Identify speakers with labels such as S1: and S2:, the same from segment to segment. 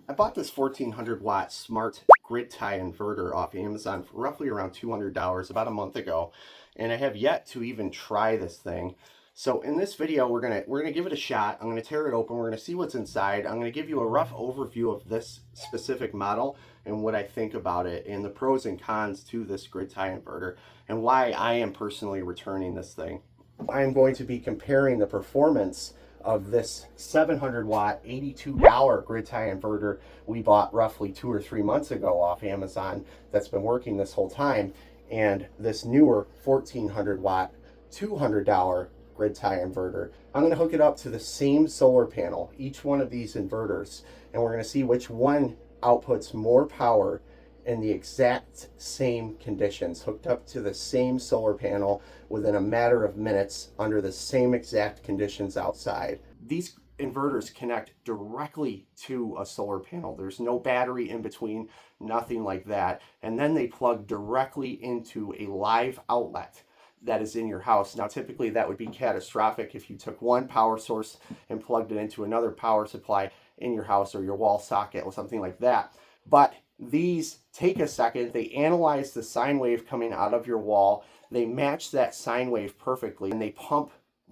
S1: I bought this 1400 watt smart Grid-Tie inverter off Amazon for roughly around $200 about a month ago, and I have yet to even try this thing. So in this video, we're gonna give it a shot. I'm gonna tear it open. We're gonna see what's inside. I'm gonna give you a rough overview of this specific model and what I think about it, and the pros and cons to this Grid-Tie inverter, and why I am personally returning this thing. I am going to be comparing the performance of this 700 watt $82 Grid-Tie inverter we bought roughly 2 or 3 months ago off Amazon that's been working this whole time, and this newer 1400 watt $200 Grid-Tie inverter. I'm going to hook it up to the same solar panel, each one of these inverters, and we're going to see which one outputs more power in the exact same conditions, hooked up to the same solar panel within a matter of minutes under the same exact conditions outside. These inverters connect directly to a solar panel. There's no battery in between, nothing like that. And then they plug directly into a live outlet that is in your house. Now, typically that would be catastrophic if you took one power source and plugged it into another power supply in your house or your wall socket or something like that. But these take a second, they analyze the sine wave coming out of your wall, they match that sine wave perfectly, and they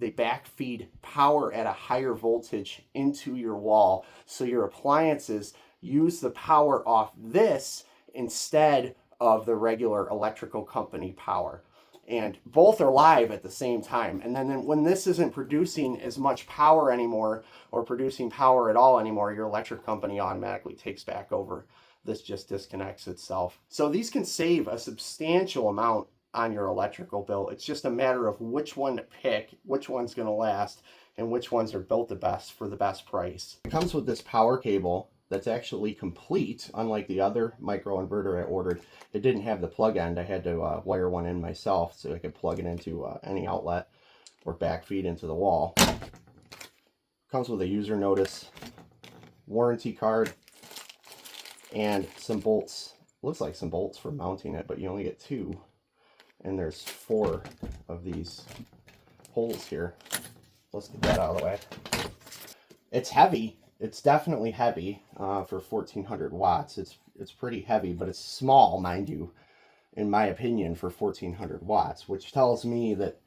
S1: backfeed power at a higher voltage into your wall, so your appliances use the power off this instead of the regular electrical company power. And both are live at the same time. And then when this isn't producing as much power anymore, or producing power at all anymore, your electric company automatically takes back over. This just disconnects itself. So these can save a substantial amount on your electrical bill. It's just a matter of which one to pick, which one's going to last, and which ones are built the best for the best price. It comes with this power cable that's actually complete, unlike the other micro inverter I ordered. It didn't have the plug end. I had to wire one in myself so I could plug it into any outlet or backfeed into the wall. Comes with a user notice, warranty card, and some bolts. Looks like some bolts for mounting it, but you only get 2. And there's 4 of these holes here. Let's get that out of the way. It's heavy. It's definitely heavy for 1400 watts. It's pretty heavy, but it's small, mind you, in my opinion, for 1400 watts, which tells me that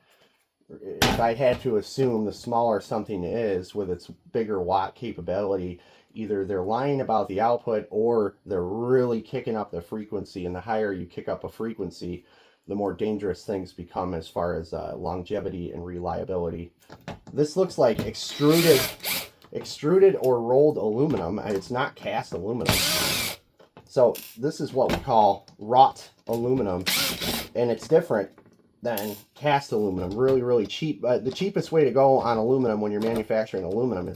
S1: if I had to assume, the smaller something is with its bigger watt capability, either they're lying about the output or they're really kicking up the frequency, and the higher you kick up a frequency, the more dangerous things become as far as longevity and reliability. This looks like extruded or rolled aluminum. It's not cast aluminum. So this is what we call wrought aluminum, and it's different than cast aluminum. Really, really cheap. The cheapest way to go on aluminum when you're manufacturing aluminum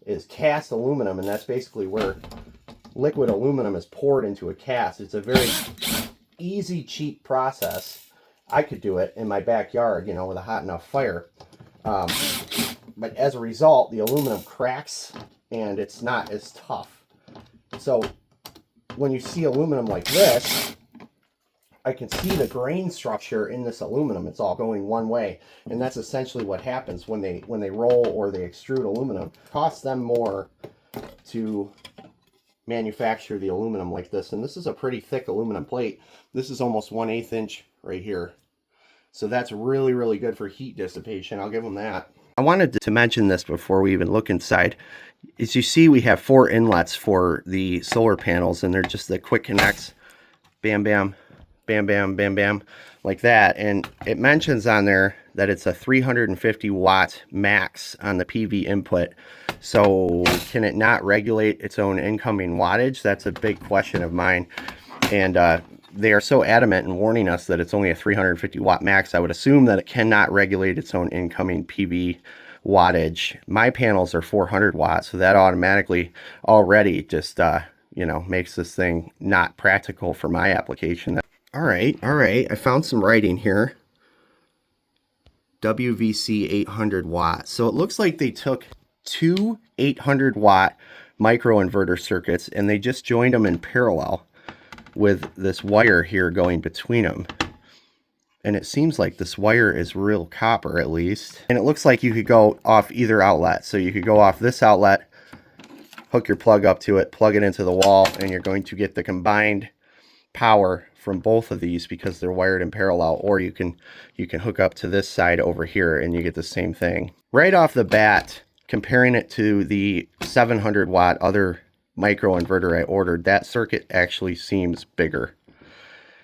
S1: is cast aluminum, and that's basically where liquid aluminum is poured into a cast. It's a very easy, cheap process. I could do it in my backyard, with a hot enough fire. But as a result, the aluminum cracks and it's not as tough. So when you see aluminum like this, I can see the grain structure in this aluminum. It's all going one way, and that's essentially what happens when they roll or they extrude aluminum. It costs them more to manufacture the aluminum like this, and this is a pretty thick aluminum plate. This is almost 1/8 inch right here, so that's really, really good for heat dissipation. I'll give them that. I wanted to mention this before we even look inside. As you see, we have 4 inlets for the solar panels, and they're just the quick connects. Bam, bam, bam, bam, bam, bam, like that. And it mentions on there that it's a 350 watt max on the PV input. So can it not regulate its own incoming wattage? That's a big question of mine. And they are so adamant in warning us that it's only a 350 watt max. I would assume that it cannot regulate its own incoming PV wattage. My panels are 400 watts, so that automatically already just makes this thing not practical for my application. All right, I found some writing here. WVC 800 watts. So it looks like they took 2 800 watt microinverter circuits and they just joined them in parallel with this wire here going between them. And it seems like this wire is real copper, at least. And it looks like you could go off either outlet. So you could go off this outlet hook your plug up to it, plug it into the wall, and you're going to get the combined power from both of these because they're wired in parallel. Or you can hook up to this side over here and you get the same thing. Right off the bat, comparing it to the 700 watt other micro inverter I ordered, that circuit actually seems bigger,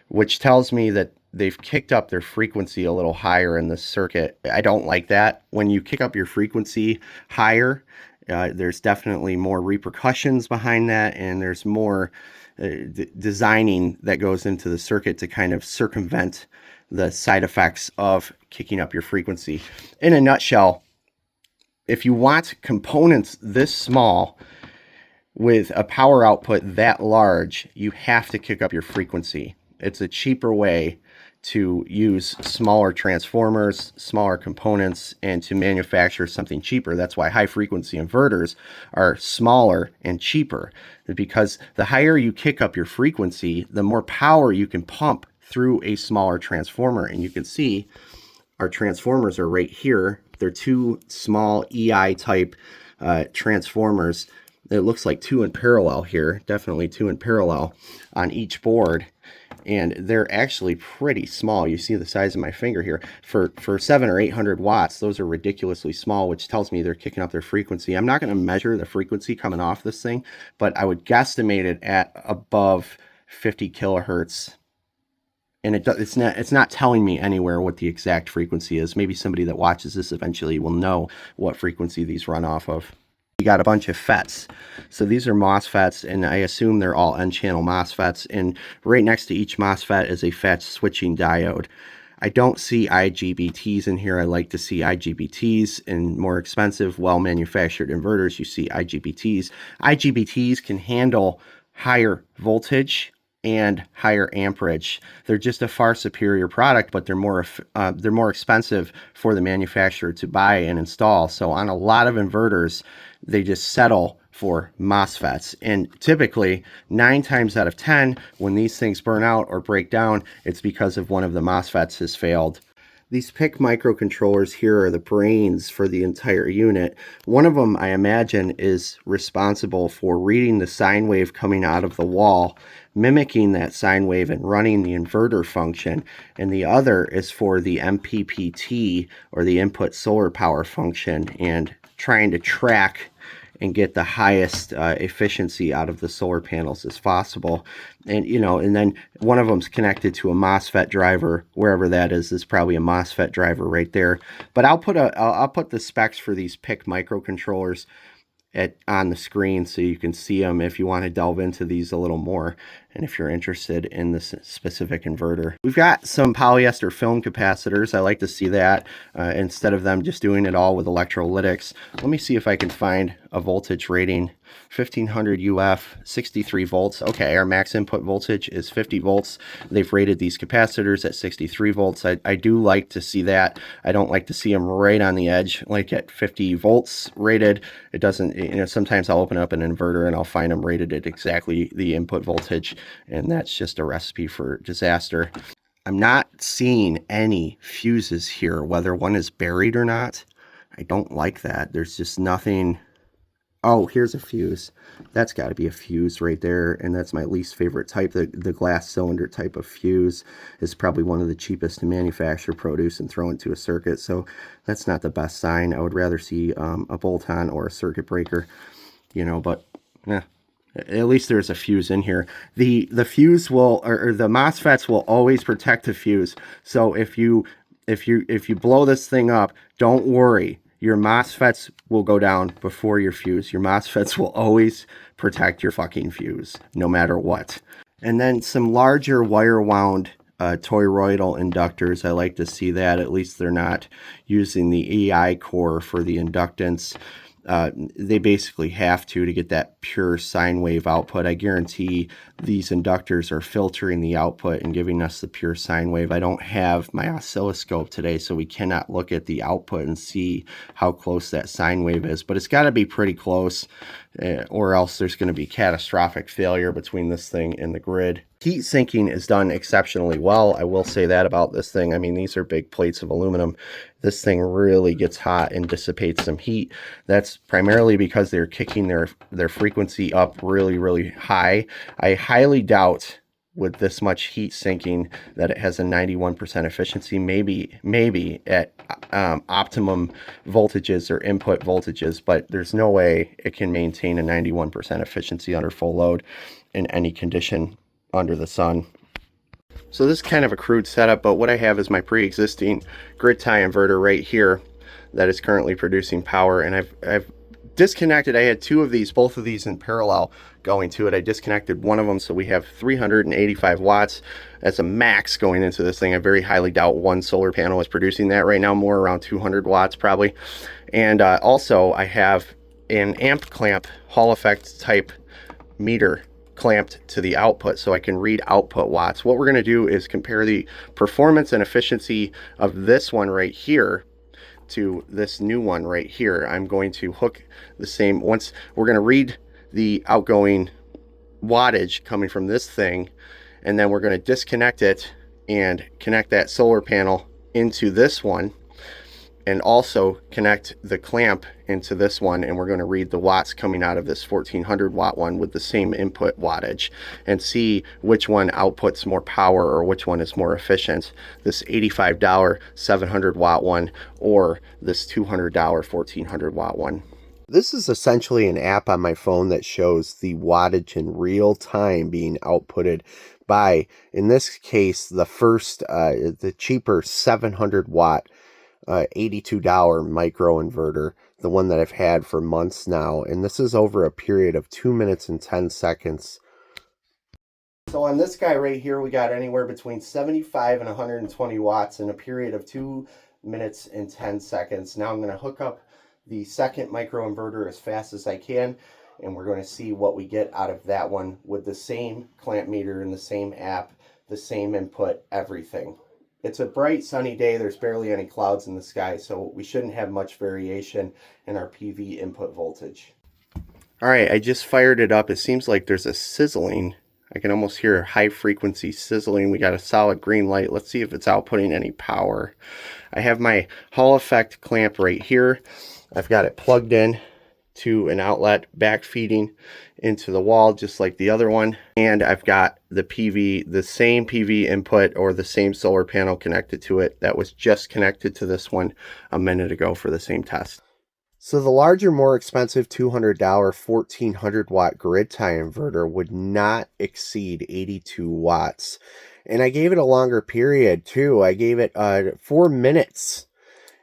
S1: which tells me that they've kicked up their frequency a little higher in this circuit. I don't like that. When you kick up your frequency higher, there's definitely more repercussions behind that, and there's more designing that goes into the circuit to kind of circumvent the side effects of kicking up your frequency. In a nutshell, if you want components this small with a power output that large, you have to kick up your frequency. It's a cheaper way to use smaller transformers, smaller components, and to manufacture something cheaper. That's why high frequency inverters are smaller and cheaper, because the higher you kick up your frequency, the more power you can pump through a smaller transformer. And you can see our transformers are right here. They're two small EI type transformers. It looks like two in parallel here, definitely two in parallel on each board. And they're actually pretty small. You see the size of my finger here. For 700 or 800 watts, those are ridiculously small, which tells me they're kicking up their frequency. I'm not going to measure the frequency coming off this thing, but I would guesstimate it at above 50 kilohertz. And it's not telling me anywhere what the exact frequency is. Maybe somebody that watches this eventually will know what frequency these run off of. You got a bunch of FETs. So these are MOSFETs, and I assume they're all N-channel MOSFETs. And right next to each MOSFET is a FET switching diode. I don't see IGBTs in here. I like to see IGBTs. In more expensive, well-manufactured inverters, you see IGBTs. IGBTs can handle higher voltage and higher amperage. They're just a far superior product, but they're more expensive for the manufacturer to buy and install. So on a lot of inverters, they just settle for MOSFETs. And typically 9 times out of 10, when these things burn out or break down, it's because of one of the MOSFETs has failed. These PIC microcontrollers here are the brains for the entire unit. One of them, I imagine, is responsible for reading the sine wave coming out of the wall, mimicking that sine wave and running the inverter function. And the other is for the MPPT, or the input solar power function, and trying to track and get the highest efficiency out of the solar panels as possible. And and then one of them's connected to a MOSFET driver, wherever that is probably a MOSFET driver right there. But I'll put the specs for these PIC microcontrollers on the screen so you can see them if you want to delve into these a little more, and if you're interested in this specific inverter. We've got some polyester film capacitors. I like to see that instead of them just doing it all with electrolytics. Let me see if I can find a voltage rating. 1500 UF, 63 volts. Okay, our max input voltage is 50 volts. They've rated these capacitors at 63 volts. I do like to see that. I don't like to see them right on the edge, like at 50 volts rated. It doesn't, sometimes I'll open up an inverter and I'll find them rated at exactly the input voltage, and that's just a recipe for disaster. I'm not seeing any fuses here, whether one is buried or not. I don't like that. There's just nothing. Oh, here's a fuse. That's got to be a fuse right there, and that's my least favorite type. The glass cylinder type of fuse is probably one of the cheapest to manufacture, produce, and throw into a circuit, so that's not the best sign. I would rather see a bolt-on or a circuit breaker, but at least there's a fuse in here. The fuse will, or the MOSFETs will always protect the fuse. So if you blow this thing up, don't worry. Your MOSFETs will go down before your fuse. Your MOSFETs will always protect your fucking fuse, no matter what. And then some larger wire wound toroidal inductors. I like to see that. At least they're not using the EI core for the inductance. They basically have to get that pure sine wave output. I guarantee these inductors are filtering the output and giving us the pure sine wave. I don't have my oscilloscope today, so we cannot look at the output and see how close that sine wave is, but it's got to be pretty close. or else there's going to be catastrophic failure between this thing and the grid. Heat sinking is done exceptionally well. I will say that about this thing. I mean, these are big plates of aluminum. This thing really gets hot and dissipates some heat. That's primarily because they're kicking their frequency up really, really high. I highly doubt with this much heat sinking that it has a 91% efficiency, maybe at optimum voltages or input voltages, but there's no way it can maintain a 91% efficiency under full load in any condition under the sun. So this is kind of a crude setup, but what I have is my pre-existing Grid-Tie inverter right here that is currently producing power, and I've disconnected. I had two of these, both of these in parallel going to it. I disconnected one of them, so we have 385 watts as a max going into this thing. I very highly doubt one solar panel is producing that right now, more around 200 watts probably. And also I have an amp clamp Hall effect type meter clamped to the output so I can read output watts. What we're going to do is compare the performance and efficiency of this one right here to this new one right here. I'm going to hook the same, once we're going to read the outgoing wattage coming from this thing, and then we're going to disconnect it and connect that solar panel into this one, and also connect the clamp into this one, and we're going to read the watts coming out of this 1400 watt one with the same input wattage and see which one outputs more power or which one is more efficient, this $85 700 watt one or this $200 1400 watt one. This is essentially an app on my phone that shows the wattage in real time being outputted by, in this case, the cheaper 700 watt $82 micro inverter, the one that I've had for months now, and this is over a period of 2 minutes and 10 seconds. So on this guy right here, we got anywhere between 75 and 120 watts in a period of 2 minutes and 10 seconds. Now I'm going to hook up the second micro inverter as fast as I can, and we're going to see what we get out of that one with the same clamp meter and the same app, the same input, everything. It's a bright sunny day. There's barely any clouds in the sky, so we shouldn't have much variation in our PV input voltage. All right, I just fired it up. It seems like there's a sizzling. I can almost hear a high frequency sizzling. We got a solid green light. Let's see if it's outputting any power. I have my Hall effect clamp right here. I've got it plugged in to an outlet, back feeding into the wall just like the other one, and I've got the same PV input or the same solar panel connected to it that was just connected to this one a minute ago for the same test. So the larger, more expensive $200 1400 watt Grid-Tie inverter would not exceed 82 watts, and I gave it a longer period too. I gave it 4 minutes,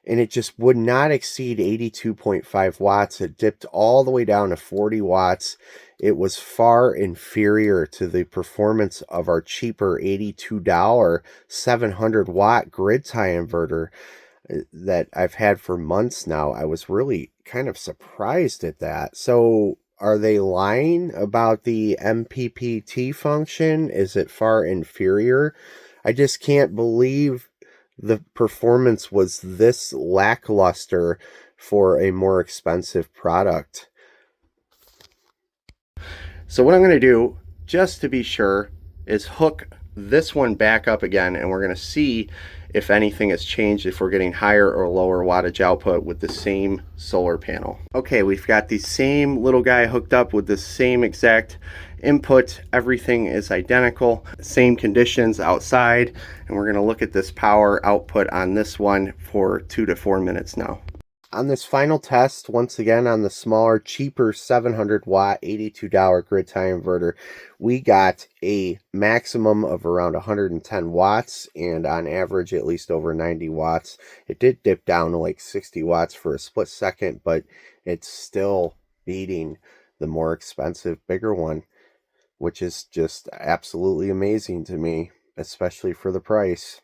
S1: and it just would not exceed 82.5 watts. It dipped all the way down to 40 watts. It was far inferior to the performance of our cheaper $82 700 watt Grid-Tie inverter that I've had for months now. I was really kind of surprised at that. So are they lying about the MPPT function? Is it far inferior? I just can't believe the performance was this lackluster for a more expensive product. So what I'm going to do, just to be sure, is hook this one back up again, and we're going to see if anything has changed, if we're getting higher or lower wattage output with the same solar panel. Okay, we've got the same little guy hooked up with the same exact input. Everything is identical, same conditions outside, and we're going to look at this power output on this one for 2 to 4 minutes now. On this final test, once again on the smaller, cheaper 700 watt $82 Grid-Tie inverter, we got a maximum of around 110 watts and on average at least over 90 watts. It did dip down to like 60 watts for a split second, but it's still beating the more expensive, bigger one, which is just absolutely amazing to me, especially for the price.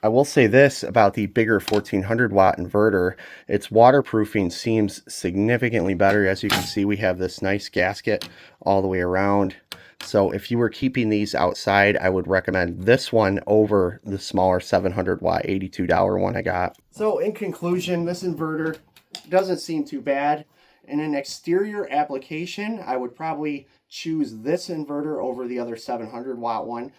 S1: I will say this about the bigger 1400 watt inverter, its waterproofing seems significantly better. As you can see, we have this nice gasket all the way around. So if you were keeping these outside, I would recommend this one over the smaller 700 watt $82 one I got. So in conclusion, this inverter doesn't seem too bad. In an exterior application, I would probably choose this inverter over the other 700 watt one.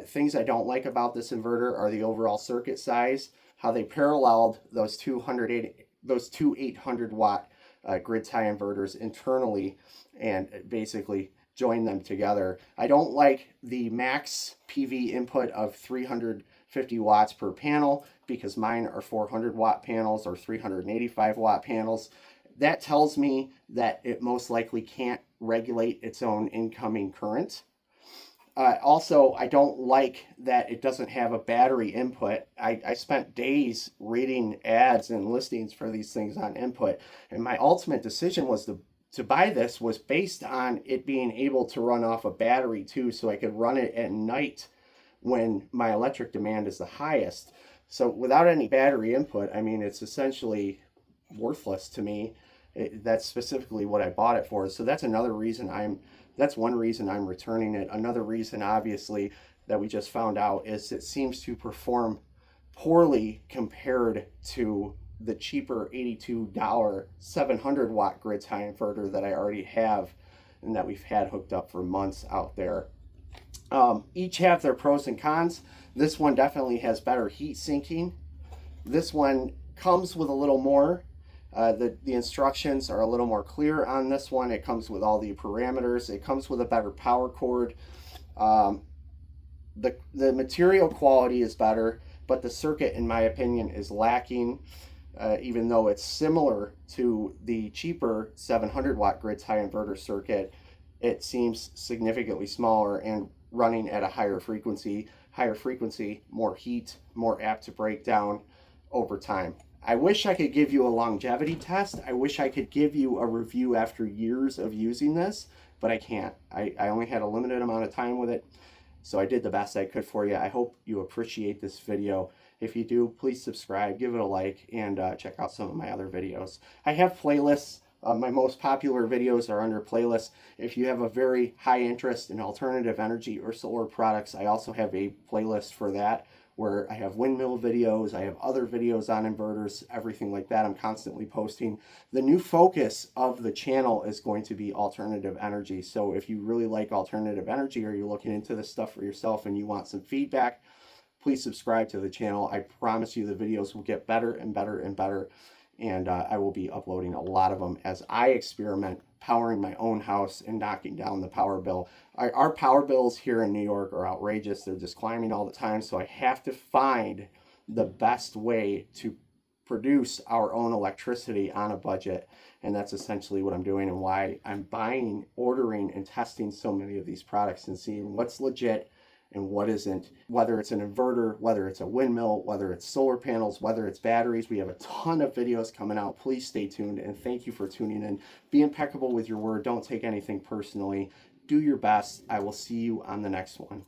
S1: Things I don't like about this inverter are the overall circuit size, how they paralleled those two 800 watt Grid-Tie inverters internally and basically join them together. I don't like the max PV input of 350 watts per panel because mine are 400 watt panels or 385 watt panels. That tells me that it most likely can't regulate its own incoming current. Also, I don't like that it doesn't have a battery input. I spent days reading ads and listings for these things on input, and my ultimate decision was to buy this was based on it being able to run off a battery too, so I could run it at night when my electric demand is the highest. So without any battery input, I mean, it's essentially worthless to me. That's specifically what I bought it for. So that's another reason that's one reason I'm returning it. Another reason, obviously, that we just found out is it seems to perform poorly compared to the cheaper $82 700 watt Grid-Tie inverter that I already have and that we've had hooked up for months out there. Each have their pros and cons. This one definitely has better heat sinking. This one comes with a little more. The instructions are a little more clear on this one. It comes with all the parameters. It comes with a better power cord. The material quality is better, but the circuit, in my opinion, is lacking. Even though it's similar to the cheaper 700 watt Grid-Tie inverter circuit, it seems significantly smaller and running at a higher frequency, more heat, more apt to break down over time. I wish I could give you a longevity test. I wish I could give you a review after years of using this, but I can't. I only had a limited amount of time with it, so I did the best I could for you. I hope you appreciate this video. If you do, please subscribe, give it a like, and check out some of my other videos. I have playlists. My most popular videos are under playlists. If you have a very high interest in alternative energy or solar products, I also have a playlist for that, where I have windmill videos, I have other videos on inverters, everything like that. I'm constantly posting. The new focus of the channel is going to be alternative energy. So if you really like alternative energy or you're looking into this stuff for yourself and you want some feedback, please subscribe to the channel. I promise you the videos will get better and better and better. And I will be uploading a lot of them as I experiment powering my own house and knocking down the power bill. Our power bills here in New York are outrageous. They're just climbing all the time. So I have to find the best way to produce our own electricity on a budget. And that's essentially what I'm doing and why I'm buying, ordering, and testing so many of these products and seeing what's legit and what isn't, whether it's an inverter, whether it's a windmill, whether it's solar panels, whether it's batteries. We have a ton of videos coming out. Please stay tuned, and thank you for tuning in. Be impeccable with your word. Don't take anything personally. Do your best. I will see you on the next one.